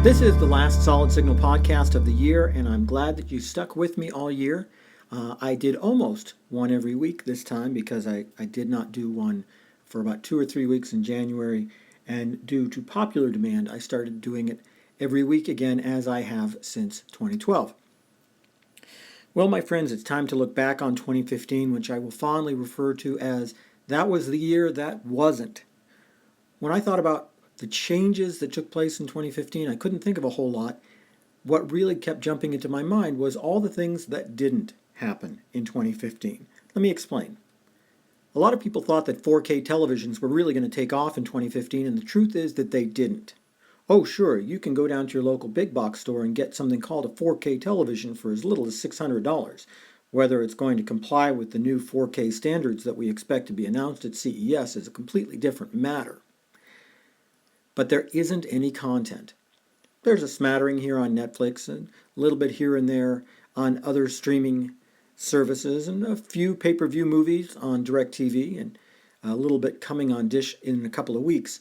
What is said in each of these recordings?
This is the last Solid Signal podcast of the year, and I'm glad that you stuck with me all year. I did almost one every week this time because I did not do one for about 2 or 3 weeks in January, and due to popular demand, I started doing it every week again as I have since 2012. Well, my friends, it's time to look back on 2015, which I will fondly refer to as that was the year that wasn't. When I thought about the changes that took place in 2015, I couldn't think of a whole lot. What really kept jumping into my mind was all the things that didn't happen in 2015. Let me explain. A lot of people thought that 4K televisions were really going to take off in 2015, and the truth is that they didn't. Oh, sure, you can go down to your local big box store and get something called a 4K television for as little as $600. Whether it's going to comply with the new 4K standards that we expect to be announced at CES is a completely different matter. But there isn't any content. There's a smattering here on Netflix and a little bit here and there on other streaming services and a few pay-per-view movies on DirecTV and a little bit coming on Dish in a couple of weeks.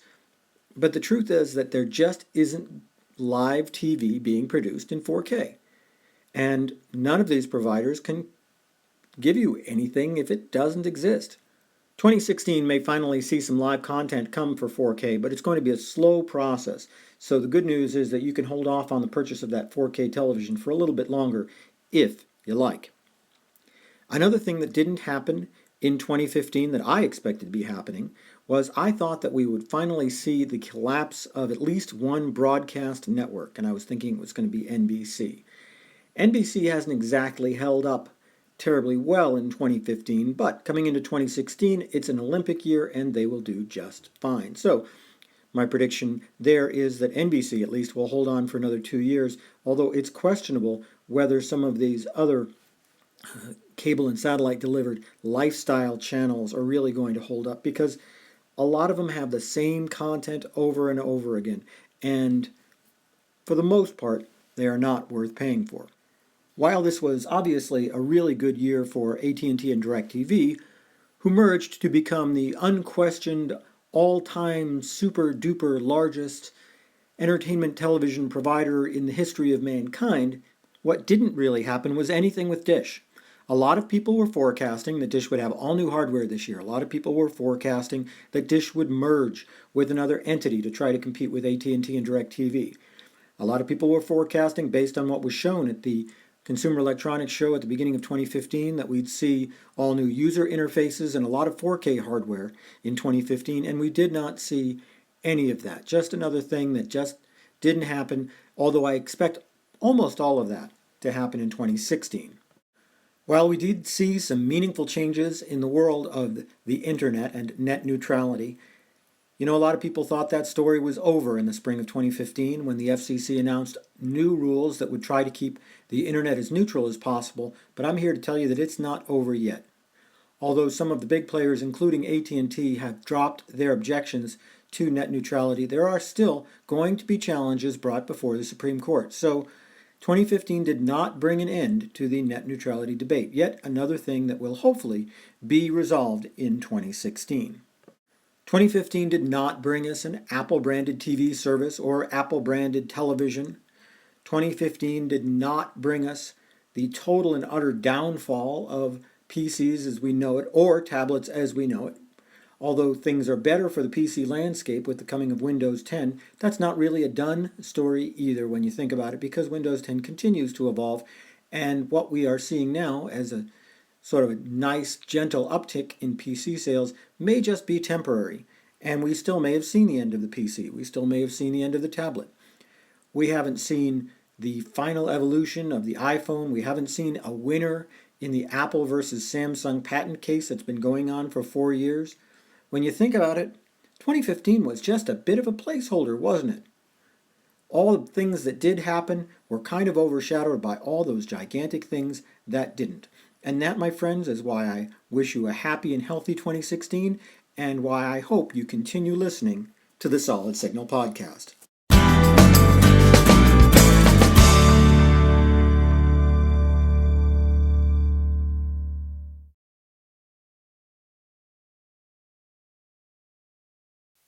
But the truth is that there just isn't live TV being produced in 4K. And none of these providers can give you anything if it doesn't exist. 2016 may finally see some live content come for 4K, but it's going to be a slow process. So the good news is that you can hold off on the purchase of that 4K television for a little bit longer if you like. Another thing that didn't happen in 2015 that I expected to be happening was I thought that we would finally see the collapse of at least one broadcast network, and I was thinking it was going to be NBC. NBC hasn't exactly held up terribly well in 2015, but coming into 2016, it's an Olympic year and they will do just fine. So my prediction there is that NBC at least will hold on for another 2 years, although it's questionable whether some of these other cable and satellite delivered lifestyle channels are really going to hold up, because a lot of them have the same content over and over again, and for the most part, they are not worth paying for. While this was obviously a really good year for AT&T and DirecTV, who merged to become the unquestioned all-time super-duper largest entertainment television provider in the history of mankind, what didn't really happen was anything with Dish. A lot of people were forecasting that Dish would have all new hardware this year. A lot of people were forecasting that Dish would merge with another entity to try to compete with AT&T and DirecTV. A lot of people were forecasting, based on what was shown at the Consumer Electronics Show at the beginning of 2015, that we'd see all new user interfaces and a lot of 4K hardware in 2015, and we did not see any of that. Just another thing that just didn't happen, although I expect almost all of that to happen in 2016. While we did see some meaningful changes in the world of the internet and net neutrality, a lot of people thought that story was over in the spring of 2015 when the FCC announced new rules that would try to keep the internet as neutral as possible, but I'm here to tell you that it's not over yet. Although some of the big players, including AT&T, have dropped their objections to net neutrality, there are still going to be challenges brought before the Supreme Court. So 2015 did not bring an end to the net neutrality debate, yet another thing that will hopefully be resolved in 2016. 2015 did not bring us an Apple-branded TV service or Apple-branded television. 2015 did not bring us the total and utter downfall of PCs as we know it, or tablets as we know it. Although things are better for the PC landscape with the coming of Windows 10, that's not really a done story either when you think about it, because Windows 10 continues to evolve, and what we are seeing now as a sort of a nice, gentle uptick in PC sales may just be temporary, and we still may have seen the end of the PC. We still may have seen the end of the tablet. We haven't seen the final evolution of the iPhone. We haven't seen a winner in the Apple versus Samsung patent case that's been going on for 4 years. When you think about it, 2015 was just a bit of a placeholder, wasn't it? All the things that did happen were kind of overshadowed by all those gigantic things that didn't. And that, my friends, is why I wish you a happy and healthy 2016, and why I hope you continue listening to the Solid Signal podcast.